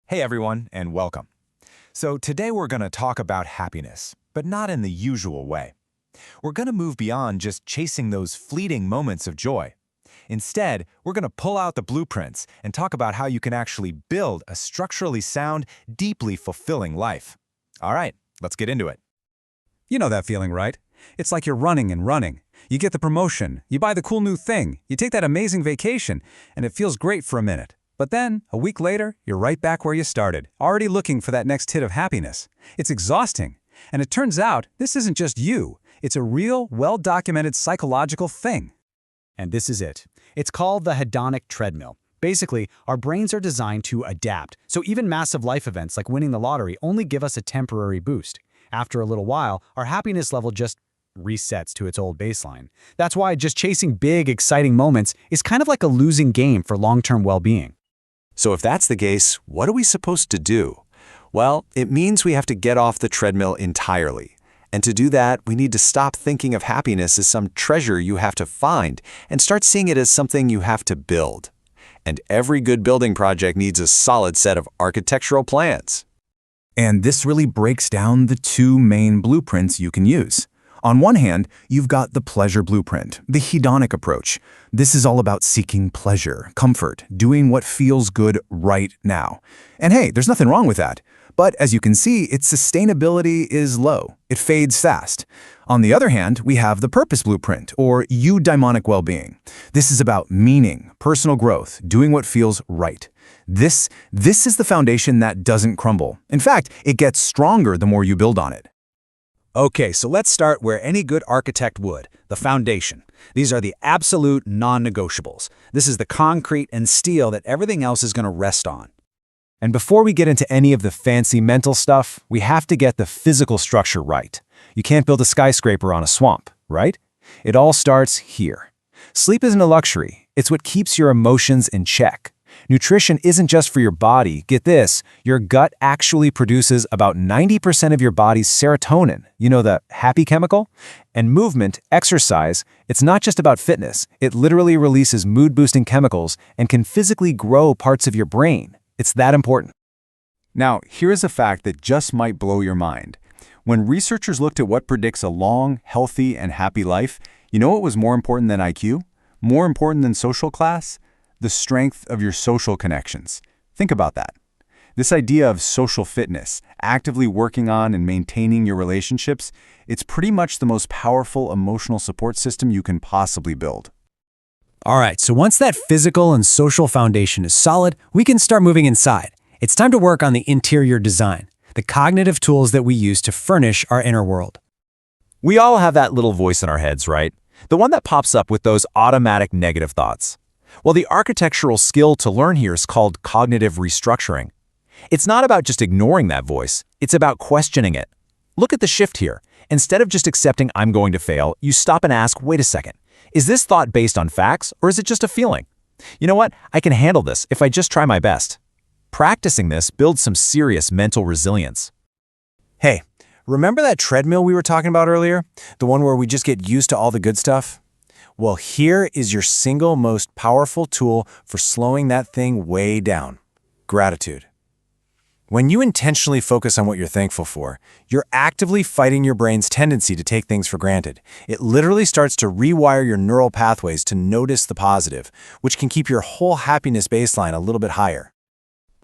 Hey everyone, and welcome. So today we're going to talk about happiness, but not in the usual way. We're going to move beyond just chasing those fleeting moments of joy. Instead, we're going to pull out the blueprints and talk about how you can actually build a structurally sound, deeply fulfilling life. All right, let's get into it. You know that feeling, right? It's like you're running and running. You get the promotion, you buy the cool new thing, you take that amazing vacation, and it feels great for a minute. But then, a week later, you're right back where you started, already looking for that next hit of happiness. It's exhausting. And it turns out, this isn't just you. It's a real, well-documented psychological thing. And this is it. It's called the hedonic treadmill. Basically, our brains are designed to adapt, so even massive life events like winning the lottery only give us a temporary boost. After a little while, our happiness level just resets to its old baseline. That's why just chasing big, exciting moments is kind of like a losing game for long-term well-being. So if that's the case, what are we supposed to do? Well, it means we have to get off the treadmill entirely. And to do that, we need to stop thinking of happiness as some treasure you have to find and start seeing it as something you have to build. And every good building project needs a solid set of architectural plans. And this really breaks down the two main blueprints you can use. On one hand, you've got the pleasure blueprint, the hedonic approach. This is all about seeking pleasure, comfort, doing what feels good right now. And hey, there's nothing wrong with that. But as you can see, its sustainability is low. It fades fast. On the other hand, we have the purpose blueprint, or eudaimonic well-being. This is about meaning, personal growth, doing what feels right. This is the foundation that doesn't crumble. In fact, it gets stronger the more you build on it. Okay, so let's start where any good architect would, the foundation. These are the absolute non-negotiables. This is the concrete and steel that everything else is going to rest on. And before we get into any of the fancy mental stuff, we have to get the physical structure right. You can't build a skyscraper on a swamp, right? It all starts here. Sleep isn't a luxury. It's what keeps your emotions in check. Nutrition isn't just for your body. Get this, your gut actually produces about 90% of your body's serotonin, you know, the happy chemical? And movement, exercise, it's not just about fitness. It literally releases mood-boosting chemicals and can physically grow parts of your brain. It's that important. Now, here's a fact that just might blow your mind. When researchers looked at what predicts a long, healthy, and happy life, you know what was more important than IQ? More important than social class? The strength of your social connections. Think about that. This idea of social fitness, actively working on and maintaining your relationships, it's pretty much the most powerful emotional support system you can possibly build. All right, so once that physical and social foundation is solid, we can start moving inside. It's time to work on the interior design, the cognitive tools that we use to furnish our inner world. We all have that little voice in our heads, right? The one that pops up with those automatic negative thoughts. Well, the architectural skill to learn here is called cognitive restructuring. It's not about just ignoring that voice, it's about questioning it. Look at the shift here. Instead of just accepting I'm going to fail, you stop and ask, wait a second, is this thought based on facts or is it just a feeling? You know what? I can handle this if I just try my best. Practicing this builds some serious mental resilience. Hey, remember that treadmill we were talking about earlier? The one where we just get used to all the good stuff? Well, here is your single most powerful tool for slowing that thing way down. Gratitude. When you intentionally focus on what you're thankful for, you're actively fighting your brain's tendency to take things for granted. It literally starts to rewire your neural pathways to notice the positive, which can keep your whole happiness baseline a little bit higher.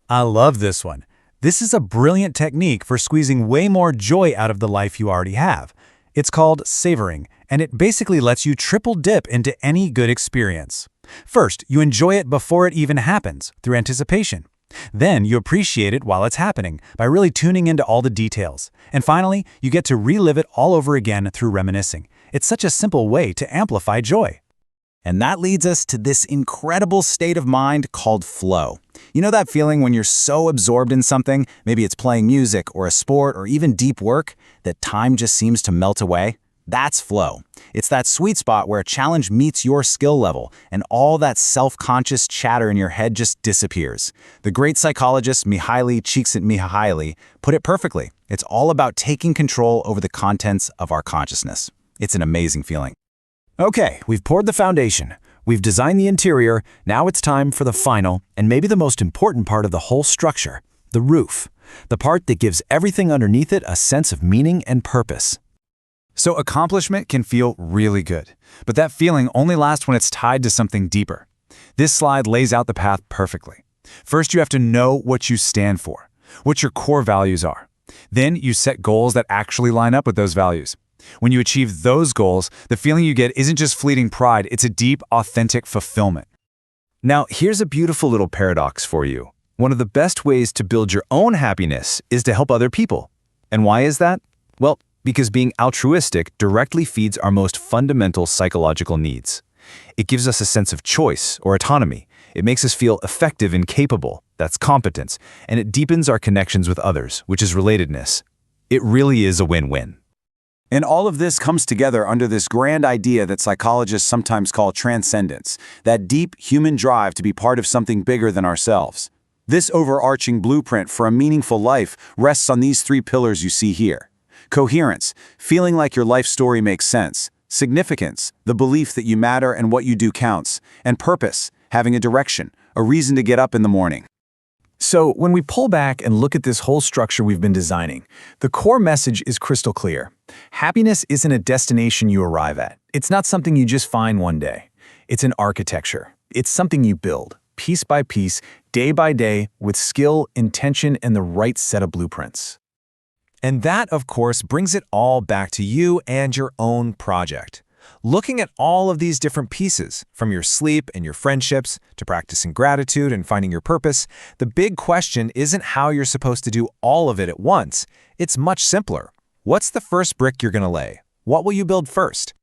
I love this one. This is a brilliant technique for squeezing way more joy out of the life you already have. It's called savoring, and it basically lets you triple dip into any good experience. First, you enjoy it before it even happens, through anticipation. Then you appreciate it while it's happening, by really tuning into all the details. And finally, you get to relive it all over again through reminiscing. It's such a simple way to amplify joy. And that leads us to this incredible state of mind called flow. You know that feeling when you're so absorbed in something, maybe it's playing music or a sport or even deep work, that time just seems to melt away? That's flow. It's that sweet spot where a challenge meets your skill level and all that self-conscious chatter in your head just disappears. The great psychologist Mihaly Csikszentmihalyi put it perfectly. It's all about taking control over the contents of our consciousness. It's an amazing feeling. Okay, we've poured the foundation. We've designed the interior. Now it's time for the final and maybe the most important part of the whole structure, the roof, the part that gives everything underneath it a sense of meaning and purpose. So accomplishment can feel really good, but that feeling only lasts when it's tied to something deeper. This slide lays out the path perfectly. First, you have to know what you stand for, what your core values are. Then you set goals that actually line up with those values. When you achieve those goals, the feeling you get isn't just fleeting pride, it's a deep, authentic fulfillment. Now, here's a beautiful little paradox for you. One of the best ways to build your own happiness is to help other people. And why is that? Well, because being altruistic directly feeds our most fundamental psychological needs. It gives us a sense of choice or autonomy. It makes us feel effective and capable. That's competence. And it deepens our connections with others, which is relatedness. It really is a win-win. And all of this comes together under this grand idea that psychologists sometimes call transcendence, that deep human drive to be part of something bigger than ourselves. This overarching blueprint for a meaningful life rests on these three pillars you see here. Coherence, feeling like your life story makes sense. Significance, the belief that you matter and what you do counts. And purpose, having a direction, a reason to get up in the morning. So when we pull back and look at this whole structure we've been designing, the core message is crystal clear. Happiness isn't a destination you arrive at. It's not something you just find one day. It's an architecture. It's something you build, piece by piece, day by day, with skill, intention, and the right set of blueprints. And that, of course, brings it all back to you and your own project. Looking at all of these different pieces, from your sleep and your friendships to practicing gratitude and finding your purpose, the big question isn't how you're supposed to do all of it at once. It's much simpler. What's the first brick you're going to lay? What will you build first?